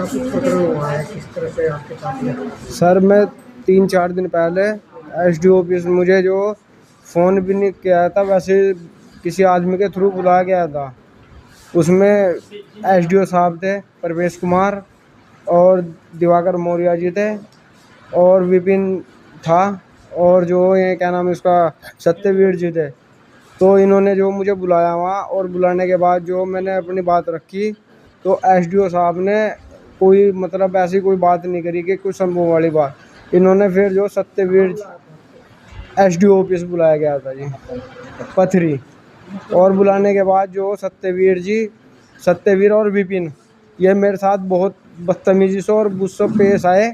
क्या कुछ पकड़ा हुआ है, किस तरह से आपके साथ में? सर मैं 3-4 दिन पहले एसडीओ ऑफिस मुझे जो फ़ोन भी नहीं किया था, वैसे किसी आदमी के थ्रू बुलाया गया था। उसमें एसडीओ साहब थे, परवेश कुमार और दिवाकर मौर्य जी थे और विपिन था और जो ये क्या नाम है इसका सत्यवीर जी थे। तो इन्होंने जो मुझे बुलाया वहाँ और बुलाने के बाद जो मैंने अपनी बात रखी तो एसडीओ साहब ने कोई मतलब ऐसी कोई बात नहीं करी कि कुछ संभव वाली बात। इन्होंने फिर जो सत्यवीर एसडीओ ऑफिस बुलाया गया था जी, पथरी। और बुलाने के बाद जो सत्यवीर और विपिन ये मेरे साथ बहुत बदतमीजी से और गुस्से पेश आए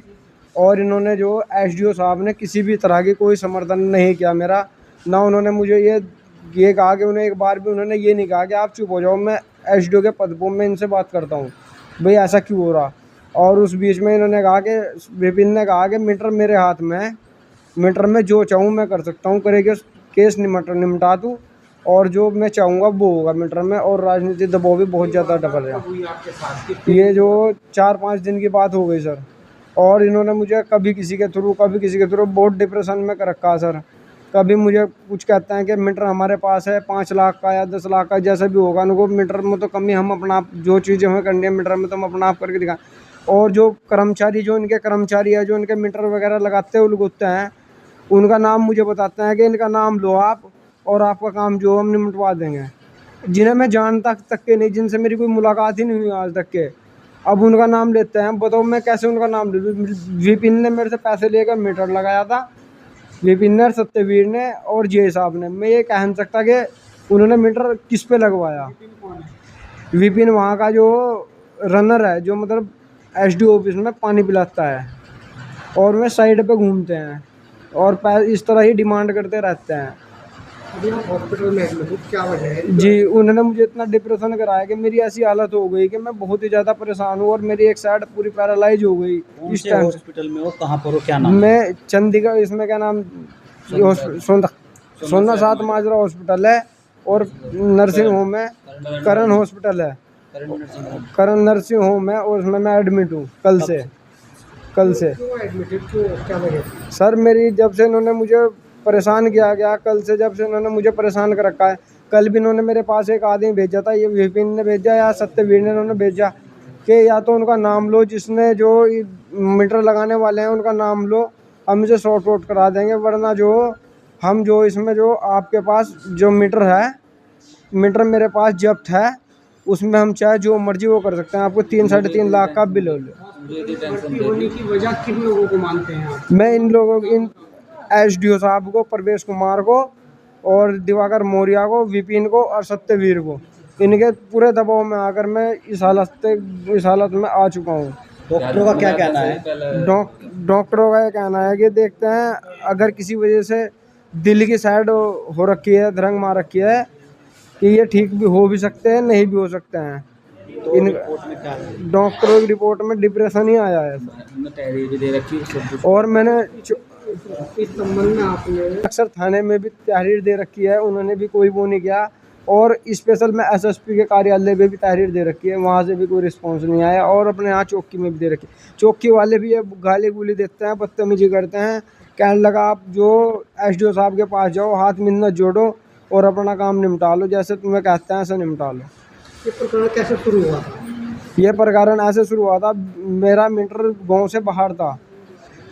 और इन्होंने जो एसडीओ साहब ने किसी भी तरह की कोई समर्थन नहीं किया मेरा। ना उन्होंने मुझे ये कहा कि उन्हें एक बार भी उन्होंने ये नहीं कहा कि आप चुप हो जाओ, मैं एसडीओ के पद पर मैं इनसे बात करता हूँ, भाई ऐसा क्यों हो रहा। और उस बीच में इन्होंने कहा कि विपिन ने कहा कि मीटर मेरे हाथ में है, मीटर में जो चाहूँ मैं कर सकता हूँ, करेगा केस निपटा दूँ और जो मैं चाहूँगा वो होगा मीटर में। और राजनीतिक दबाव भी बहुत ज़्यादा डबल है। ये जो 4-5 दिन की बात हो गई सर। और इन्होंने मुझे कभी किसी के थ्रू बहुत डिप्रेशन में कर रखा है सर। कभी मुझे कुछ कहते हैं कि मीटर हमारे पास है 5 लाख का या 10 लाख का, जैसा भी होगा उनको मीटर में तो कमी, हम अपना आप जो चीज़ें हमें करनी है मीटर में तो हम अपना आप करके दिखाएं। और जो कर्मचारी जो इनके कर्मचारी है जो इनके मीटर वगैरह लगाते उलगोते हैं, उनका नाम मुझे बताते हैं कि इनका नाम लो आप और आपका काम जो हम निपटवा देंगे, जिन्हें मैं जानता तक के नहीं, जिनसे मेरी कोई मुलाकात ही नहीं हुई आज तक के, अब उनका नाम लेते हैं। बताओ मैं कैसे उनका नाम ले लूँ। विपिन ने मेरे से पैसे लेकर मीटर लगाया था, विपिन ने, सत्यवीर ने और जे साहब ने। मैं ये कह नहीं सकता कि उन्होंने मीटर किस पे लगवाया। विपिन वहाँ का जो रनर है, जो मतलब एसडीओ ऑफिस में पानी पिलाता है और वे साइड पे घूमते हैं और इस तरह ही डिमांड करते रहते हैं। अभी आप हॉस्पिटल में एडमिट हो, क्या वजह है? जी, उन्होंने मुझे इतना डिप्रेशन कराया कि मेरी ऐसी हालत हो गई कि मैं बहुत ही ज़्यादा परेशान हूँ और मेरी एक साइड पूरी पैरालाइज हो गई। इस टाइम हॉस्पिटल में हो, कहाँ पर हो, क्या नाम? मैं चंडीगढ़, इसमें क्या नाम, सोना सात माजरा हॉस्पिटल है और नर्सिंग होम है, करण हॉस्पिटल है, करण नर्सिंग होम है और उसमें मैं एडमिट हूँ कल से। क्यों एडमिटेड, क्यों, क्या वजह? सर मेरी जब से इन्होंने मुझे परेशान किया गया, कल से जब से इन्होंने मुझे परेशान कर रखा है। कल भी इन्होंने मेरे पास एक आदमी भेजा था, ये विपिन ने भेजा या सत्यवीर ने, इन्होंने भेजा कि या तो उनका नाम लो, जिसने जो मीटर लगाने वाले हैं उनका नाम लो, हम इसे शॉर्ट आउट करा देंगे, वरना जो हम जो इसमें जो आपके पास जो मीटर है, मीटर मेरे पास जब्त है, उसमें हम चाहे जो मर्जी वो कर सकते हैं। आपको 3-3.5 लाख का बिल हो होने की वजह किन लोगों को मानते हैं आप? मैं इन लोगों इन एसडीओ साहब को, परवेश कुमार को और दिवाकर मौर्य को, विपिन को और सत्यवीर को, इनके पूरे दबाव में आकर मैं इस हालत में आ चुका हूँ। डॉक्टरों का क्या कहना है? डॉक्टरों का ये कहना है कि देखते हैं, अगर किसी वजह से दिल की साइड हो रखी है, धरंग मार रखी है, कि ये ठीक भी हो भी सकते हैं, नहीं भी हो सकते हैं। तो रिपोर्ट में क्या है? डॉक्टरों की रिपोर्ट में डिप्रेशन ही आया है तहरीर भी दे रखी है और मैंने इस संबंध में आपने अक्सर थाने में भी तहरीर दे रखी है, उन्होंने भी कोई वो नहीं किया। और स्पेशल मैं एसएसपी के कार्यालय में भी तहरीर दे रखी है, वहाँ से भी कोई रिस्पॉन्स नहीं आया। और अपने यहाँ चौकी में भी दे रखी है, चौकी वाले भी ये गाली गुली देते हैं, बदतमीजी करते हैं। कहने लगा आप जो एसडीओ साहब के पास जाओ, हाथ मिन्नत जोड़ो और अपना काम निपटा लो, जैसे तुम्हें कहते हैं ऐसे निपटा लो। ये प्रकरण कैसे शुरू हुआ था? ये प्रकरण ऐसे शुरू हुआ था, मेरा मीटर गाँव से बाहर था,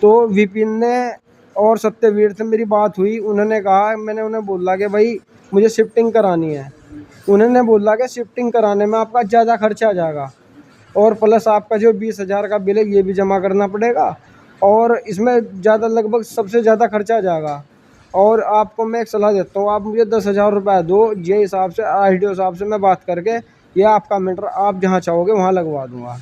तो विपिन ने और सत्यवीर से मेरी बात हुई। उन्होंने कहा, मैंने उन्हें बोला कि भाई मुझे शिफ्टिंग करानी है। उन्होंने बोला कि शिफ्टिंग कराने में आपका ज़्यादा खर्चा आ जाएगा और प्लस आपका जो 20,000 का बिल है ये भी जमा करना पड़ेगा और इसमें ज़्यादा, लगभग सबसे ज़्यादा खर्चा आ जाएगा। और आपको मैं एक सलाह देता हूँ, आप मुझे 10,000 रुपये दो, ये हिसाब से आरटीओ साहब से मैं बात करके ये आपका मीटर आप जहाँ चाहोगे वहाँ लगवा दूँगा।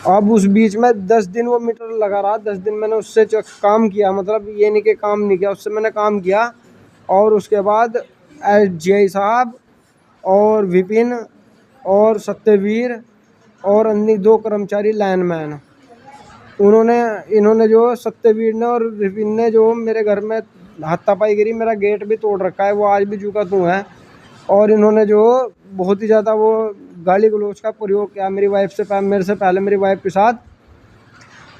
अब उस बीच में 10 दिन वो मीटर लगा रहा, 10 दिन मैंने उससे काम किया, मतलब ये नहीं कि काम नहीं किया, उससे मैंने काम किया। और उसके बाद जे साहब और विपिन और सत्यवीर और अन्य 2 कर्मचारी लाइनमैन, इन्होंने जो सत्यवीर ने और विपिन ने जो मेरे घर में हाथापाई करी, मेरा गेट भी तोड़ रखा है, वो आज भी झुका तू है। और इन्होंने जो बहुत ही ज़्यादा वो गाली गलौज का प्रयोग किया मेरी वाइफ से, मेरे से पहले मेरी वाइफ के साथ।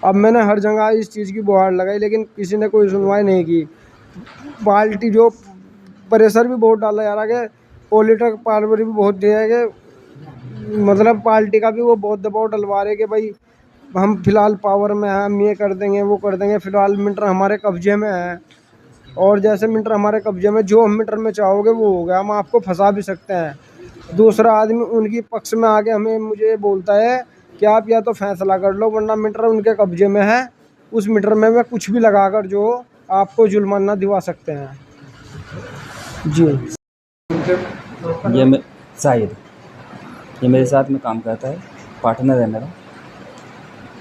अब मैंने हर जगह इस चीज़ की गुहार लगाई, लेकिन किसी ने कोई सुनवाई नहीं की। पार्टी जो प्रेशर भी बहुत डाला जा रहा है कि पॉलिटिक पावर भी बहुत दिया है कि मतलब पार्टी का भी वो बहुत दबाव डलवा रहे कि भाई हम फिलहाल पावर में हैं, हम ये कर देंगे वो कर देंगे, फिलहाल मीटर हमारे कब्जे में है। और जैसे मीटर हमारे कब्जे में, जो हम मीटर में चाहोगे वो होगा, हम आपको फंसा भी सकते हैं। दूसरा आदमी उनकी पक्ष में आके मुझे बोलता है कि आप या तो फैसला कर लो, वरना मीटर उनके कब्जे में है, उस मीटर में मैं कुछ भी लगाकर जो आपको जुर्माना दिवा सकते हैं। जी ये शाहिद, ये मेरे साथ में काम करता है, पार्टनर है मेरा।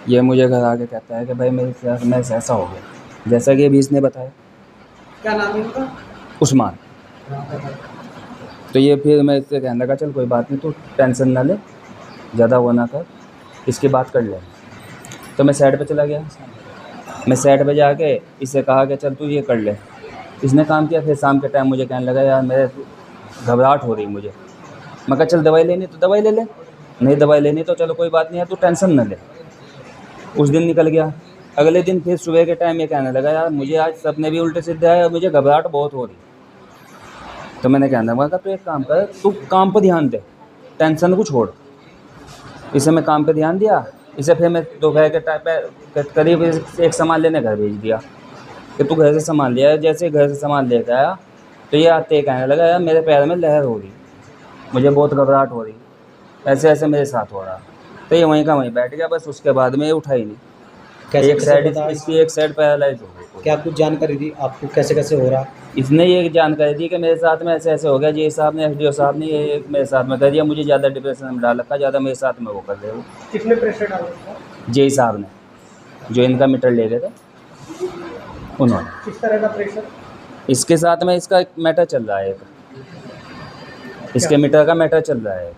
ये मुझे घर आके कहता है कि भाई मेरे साथ में ऐसा हो गया, जैसा कि अभी इसने बताया। क्या नाम है उनका? उस्मान। तो ये फिर मैं इससे कहने लगा चल कोई बात नहीं, तू टेंशन ना ले, ज़्यादा वो ना कर, इसकी बात कर ले। तो मैं साइड पे चला गया। मैं साइड पे जाके इससे कहा कि चल तू ये कर ले। इसने काम किया। फिर शाम के टाइम मुझे कहने लगा यार मेरे घबराहट हो रही मुझे। मैं कहा चल दवाई लेनी तो दवाई ले ले, नहीं दवाई लेनी तो चलो कोई बात नहीं है, तू टेंशन न ले। उस दिन निकल गया। अगले दिन फिर सुबह के टाइम ये कहने लगा यार मुझे आज सपने भी उल्टे सीधे आए और मुझे घबराहट बहुत हो रही। तो मैंने कहना लगा तू एक काम कर, तू काम पर ध्यान दे, टेंशन को छोड़। इसे मैं काम पे ध्यान दिया। इसे फिर मैं दोपहर के टाइम पे करीब एक सामान लेने घर भेज दिया कि तू घर से सामान ले आया। जैसे घर से सामान लेकर आया तो ये आते ही कहने लगा यार मेरे पैर में लहर हो रही, मुझे बहुत घबराहट हो रही, ऐसे ऐसे मेरे साथ हो रहा। तो ये वहीं का वहीं बैठ गया। बस उसके बाद में ये उठा ही नहीं। एक साइड इसकी एक साइड पैरालाइज हो गई। क्या कुछ जानकारी दी आपको कैसे कैसे हो रहा? इसने ये जानकारी दी कि मेरे साथ में ऐसे ऐसे हो गया। जे साहब ने, एसडीओ साहब ने ये मेरे साथ में कर दिया, मुझे ज़्यादा डिप्रेशन में डाल रखा, ज़्यादा मेरे साथ में वो कर रहे हो। कितने प्रेशर डाल रखा? जे साहब ने, जो इनका मीटर ले रहे थे उन्होंने। किस तरह का प्रेशर? इसके साथ में इसका एक मैटर चल रहा है, एक इसके मीटर का मैटर चल रहा है।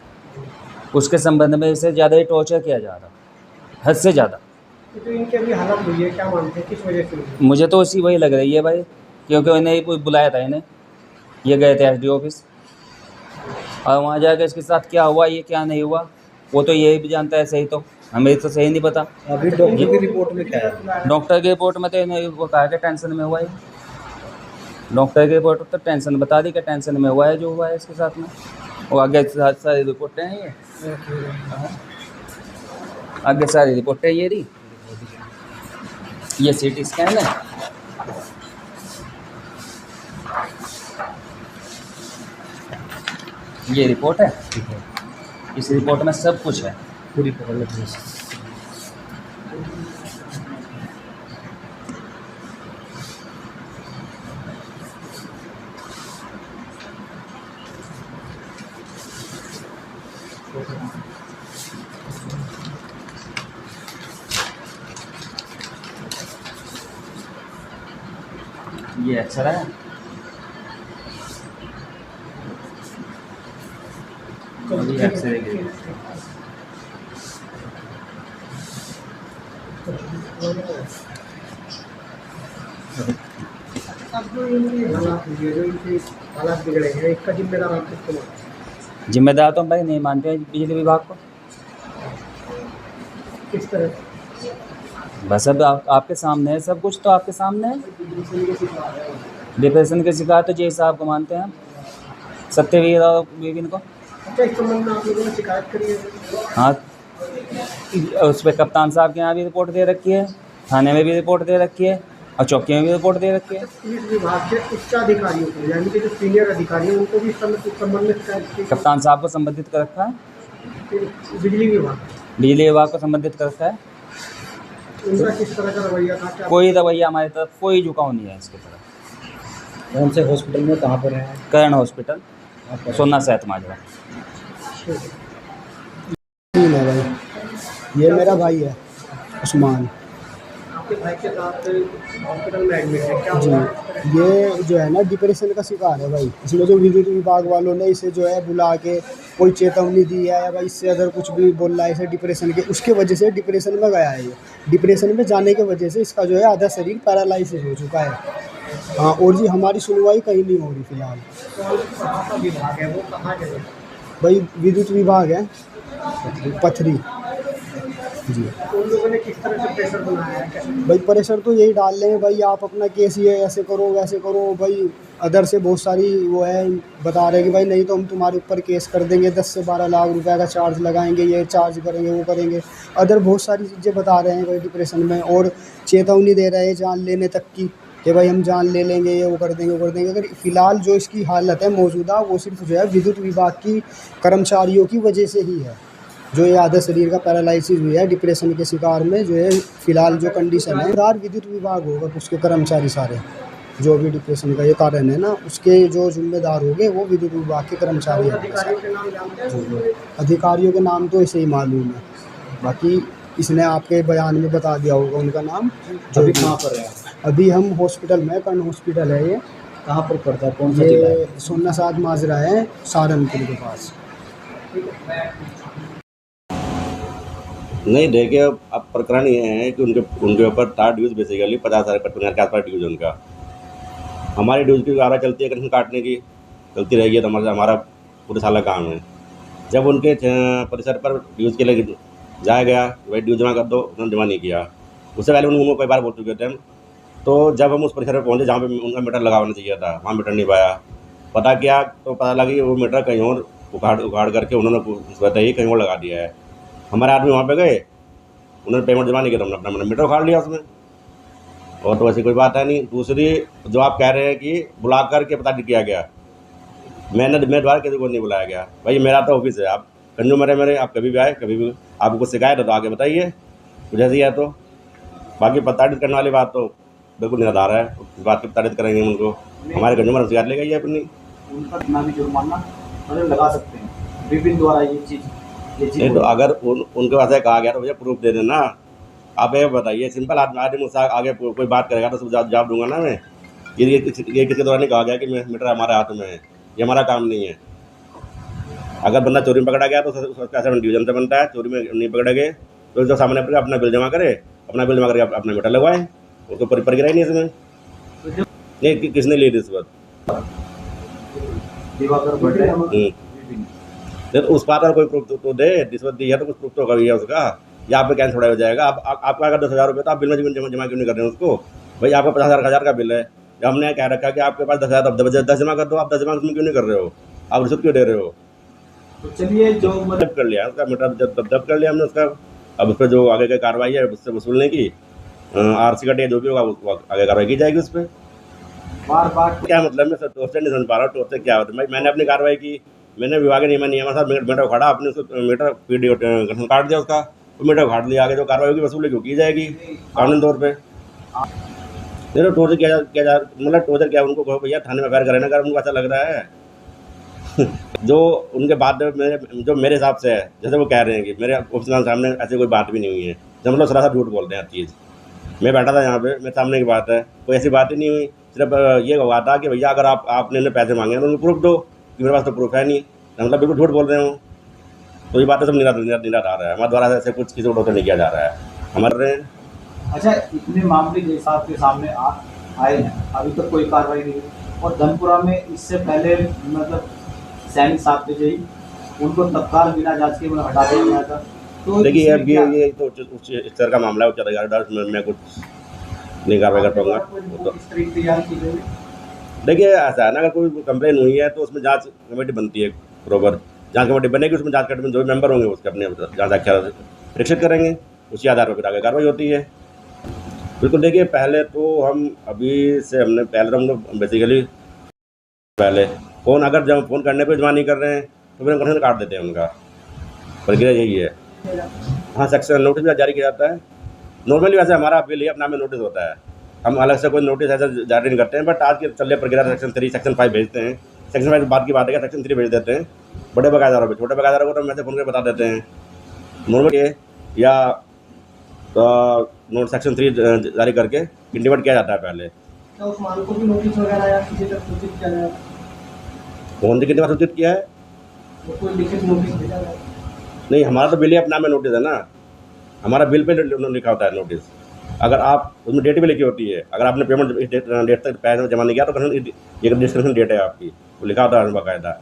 उसके संबंध में इसे ज़्यादा ही टॉर्चर किया जा रहा, हद से ज़्यादा। तो इनकी अभी हालत हुई है, क्या मानते हैं किस वजह से हुई? मुझे तो उसी वही लग रही है भाई, क्योंकि उन्हें बुलाया था इन्हें, ये गए थे एसडीओ ऑफिस, और वहाँ जाकर इसके साथ क्या हुआ ये क्या नहीं हुआ वो तो यही भी जानता है सही। तो हमें तो सही नहीं पता। अभी डॉक्टर की रिपोर्ट में क्या है? डॉक्टर की रिपोर्ट में तो इन्हें वो कहा कि टेंशन में हुआ है। डॉक्टर की रिपोर्ट तो टेंशन बता दी कि टेंशन में हुआ है जो हुआ है इसके साथ में। वो आगे सारी रिपोर्टें हैं, ये आगे सारी रिपोर्टें ये रही, ये सीटी स्कैन है, ये रिपोर्ट है। इस रिपोर्ट में सब कुछ है, पूरी पकड़ लो। ये एक्सरे है, अभी एक्सरे की अब जो इनकी हालात हुई है, जो इनके हालात बिगड़े हैं, इसका जिम्मेदार आप किसको मानते हैं? जिम्मेदार तो हम भाई नहीं मानते हैं बिजली विभाग को। किस तरह? बस अब आपके सामने है, सब कुछ तो आपके सामने है। डिप्रेशन के शिकार तो जे साहब को मानते हैं हम, सत्यवीर और विपिन को। अच्छा, इस संबंध में आप लोगों ने शिकायत करी है? हाँ, उस पर कप्तान साहब के यहाँ भी रिपोर्ट दे रखी है, थाने में भी रिपोर्ट दे रखी है, और चौकी में भी रिपोर्ट दे रखी है। पुलिस विभाग के उच्च अधिकारियों को, यानी कि जो सीनियर अधिकारी हैं, उनको भी इस संबंध में शिकायत की? कप्तान साहब को संबंधित कर रखा है, बिजली विभाग, बिजली विभाग को संबंधित कर रखा है। उनका किस तरह का रवैया था? क्या कोई रवैया हमारी तरफ कोई झुकाव नहीं है इसकी तरफ। कौन से हॉस्पिटल में कहाँ पर है? कर्ण हॉस्पिटल, सोना सेहत माजरा। तीन है भाई, ये मेरा भाई है उस्मान आपके भाई के साथ हॉस्पिटल में एडमिट है, क्या जी। हुआ? ये जो है ना डिप्रेशन का शिकार है भाई। इसमें जो विद्युत विभाग वालों ने इसे जो है बुला के कोई चेतावनी दी है या भाई इससे अगर कुछ भी बोल रहा है इसे डिप्रेशन के, उसके वजह से डिप्रेशन में गया है। ये डिप्रेशन में जाने की वजह से इसका जो है आधा शरीर पैरालाइसिस हो चुका है। हाँ, और जी हमारी सुनवाई कहीं नहीं हो रही फिलहाल। कौन सा विभाग है वो, कहाँ है? भाई विद्युत विभाग है, पथरी जी। उन लोगों ने किस तरह से प्रेशर बनाया है, कैसे? भाई प्रेशर तो यही डाल रहे हैं भाई, आप अपना केस ये ऐसे करो वैसे करो भाई। अदर से बहुत सारी वो है, बता रहे हैं कि भाई नहीं तो हम तुम्हारे ऊपर केस कर देंगे, 10 से 12 लाख रुपए का चार्ज लगाएंगे, ये चार्ज करेंगे वो करेंगे। अदर बहुत सारी चीज़ें बता रहे हैं भाई डिप्रेशन में, और चेतावनी दे रहे हैं जान लेने तक की कि भाई हम जान ले लेंगे, ये वो कर देंगे वो कर देंगे। अगर फ़िलहाल जो इसकी हालत है मौजूदा, वो सिर्फ जो है विद्युत विभाग की कर्मचारियों की वजह से ही है, जो ये आधा शरीर का पैरालाइसिस हुई है डिप्रेशन के शिकार में। जो है फ़िलहाल जो कंडीशन है, जिम्मेदार विद्युत विभाग होगा, उसके कर्मचारी सारे जो भी डिप्रेशन का ये कारण है ना, उसके जो जिम्मेदार होंगे वो विद्युत विभाग के कर्मचारी हैं। अधिकारियों के नाम जानते हैं? अधिकारियों के नाम तो ऐसे ही मालूम है, बाकी इसने आपके बयान में बता दिया होगा उनका नाम। अभी कहाँ पर है? अभी हम हॉस्पिटल में, कर्ण हॉस्पिटल है ये, कहाँ पर पड़ता है, कौन सा जिला है? ये सोना साध माजरा है, सहारनपुर के पास। नहीं देखिए, अब प्रकरण ये है कि उनके ऊपर तार ड्यूज बेसिकली 50,000 के आसपास ड्यूज है उनका। हमारी ड्यूज की कार्रवाई चलती है कनेक्शन काटने की, चलती रहेगी, तो हमारा पूरे साल का काम है। जब उनके परिसर पर ड्यूज के लिए जाया गया, भाई ड्यूज जमा कर दो, उन्होंने जमा नहीं किया। उससे पहले उनको कई बार बोल चुके थे हम। तो जब हम उस परिसर पर पहुँचे जहाँ पे उनका मीटर लगा होना चाहिए था, वहाँ मीटर नहीं पाया। पता किया तो पता लगा कि वो मीटर कहीं और उखाड़ करके उन्होंने बताइए कहीं और लगा दिया है। हमारे आदमी वहाँ पे गए, उन्होंने पेमेंट जमा नहीं किया, तो अपना मीटर उखाड़ लिया उसमें, और तो ऐसी कोई बात है नहीं। दूसरी जो आप कह रहे हैं कि बुला करके पता नहीं किया गया, मेरे द्वारा किसी को नहीं बुलाया गया। भाई मेरा तो ऑफिस है, आप कंज्यूमर है मेरे, आप कभी भी आए, कभी भी आपको कुछ शिकायत है तो आगे बताइए, कुछ ऐसी है तो। बाकी प्रताड़ित करने वाली बात तो बिल्कुल निराधार है, इस बात की प्रताड़ित करेंगे उनको, हमारे कंज्यूमर शिकायत ले गई है अपनी। उनका कितना भी जुर्माना मतलब लगा सकते हैं विपिन द्वारा ये चीज़ नहीं तो अगर उनके पास कहा गया तो भैया प्रूफ दे देना। आप ये बताइए, सिंपल आदमी मुझसे आगे कोई बात करेगा तो जवाब दूंगा ना मैं। ये किसके द्वारा नहीं कहा गया कि मीटर हमारे हाथ में है, ये हमारा काम नहीं है। अगर बंदा चोरी में पकड़ा गया तो उसका असेसमेंट डिवीजन से बनता है, चोरी में नहीं पकड़े गए तो जो सामने पर अपना बिल जमा करे, अपना बिल जमा करके अपना मीटर लगवाए, उसको पर गिरा ही नहीं इसमें। नहीं किसने ली रिश्वत? दिवाकर भट्ट तो उस बात पर कोई प्रूफ तो दे, रिश्वत दी है तो कुछ प्रूफ तो कभी है उसका, या आप पे कैंसिल थोड़ा हो जाएगा। आपका अगर 10,000 रुपये तो आप बिल में जमा क्यों नहीं कर रहे हैं उसको? भाई आपका 50,000 का बिल है, जब हमने कह रखा कि आपके पास 10,000 10 जमा कर दो, आप 10 जमा उसमें क्यों नहीं कर रहे हो? आप रिश्वत क्यों दे रहे हो? तो चलिए जो जब्त कर लिया उसका मीटर, जब्त कर लिया हमने उसका। अब उस पर जो आगे की कार्रवाई है उससे वसूलने की, RC का जो भी होगा वो आगे कार्रवाई की जाएगी उस पर। बार क्या मतलब मैं टोस्टर नहीं समझ पा रहा हूँ, टोस्टर क्या होता है? भाई मैंने अपनी कार्रवाई की, मैंने विभाग के नियम साथ मीटर उखाड़ा, आपने उसको मीटर पीडी काट दिया उसका, तो मीटर उखाड़ लिया, आगे जो कार्रवाई होगी वसूली क्यों की जाएगी कानूनी तौर पर। नहीं तो टोर्चर किया जा मतलब टोर्चर क्या उनको कहो भैया थाने में FIR करें ना, अगर उनको ऐसा लग रहा है। जो उनके बाद जो मेरे हिसाब से है, जैसे वो कह रहे हैं कि मेरे ऑफिस के सामने ऐसी कोई बात भी नहीं हुई है, जब मतलब सरासर झूठ बोलते हैं हर चीज़। मैं बैठा था यहाँ पे, मेरे सामने की बात है, कोई ऐसी बात ही नहीं हुई। सिर्फ ये हुआ था कि भैया अगर आपने इन्हें पैसे मांगे तो उनको प्रूफ दो, कि मेरे पास तो प्रूफ है नहीं, मतलब बिल्कुल झूठ बोल रहे हो। तो ये बातें सब निराधार है, हमारे द्वारा ऐसे कुछ किसी को टोटल नहीं किया जा रहा है हमारे। अच्छा, इतने मामले जैसा आपके सामने आए हैं, अभी तक कोई कार्रवाई नहीं हुई। और धनपुरा में इससे पहले मतलब सैनिक साहब थे जी, उनको तत्काल बिना जांच के हटा दिया गया था। तो देखिए अब ये तो उच्च स्तर का मामला है, उच्च अधिकारी मैं कुछ नहीं कार्रवाई कर पाऊँगा। तो देखिए ऐसा है ना, अगर कोई कंप्लेन हुई है तो उसमें जांच कमेटी बनती है, बराबर जांच कमेटी बनेगी, उसमें जांच कमेटी में जो भी मेंबर होंगे उसके अपने जांच आख्या परीक्षित करेंगे, उसी आधार पर फिर आगे कार्रवाई होती है। बिल्कुल देखिए, पहले तो हम पहले तो हम लोग बेसिकली पहले फ़ोन, अगर जब फ़ोन करने पर जमा नहीं कर रहे हैं तो फिर हम कनेक्शन काट देते हैं उनका, प्रक्रिया यही है। हाँ, सेक्शन नोटिस भी जारी किया जाता है नॉर्मली। वैसे हमारा बिल ही अपना में नोटिस होता है, हम अलग से कोई नोटिस ऐसा जारी नहीं करते हैं, बट आज के चल प्रक्रिया सेक्शन 3 सेक्शन 5 भेजते हैं। सेक्शन 5 बात की बात है, सेक्शन 3 भेज देते हैं बड़े बकायेदारों पर। छोटे बकायेदारों को तो मैसेज फ़ोन कर बता देते हैं नॉर्मली, या नोट सेक्शन 3 जारी करके इंटीमेट किया जाता है पहले। क्या उस माल को भी नोटिस वगैरह या किसी तक सूचित किया जाए? कौन से कितने बार सूचित किया है? तो कोई लिखित नोटिस भेजा जाए? नहीं, हमारा तो बिल ही अपना में नोटिस है ना, हमारा बिल पे लिखा होता है नोटिस। अगर आप उसमें डेट भी लिखी होती है, अगर आपने पेमेंट डेट तक पैसे जमा नहीं किया तो ये डिस्क्रिप्शन डेट है आपकी, वो लिखा होता है बाकायदा।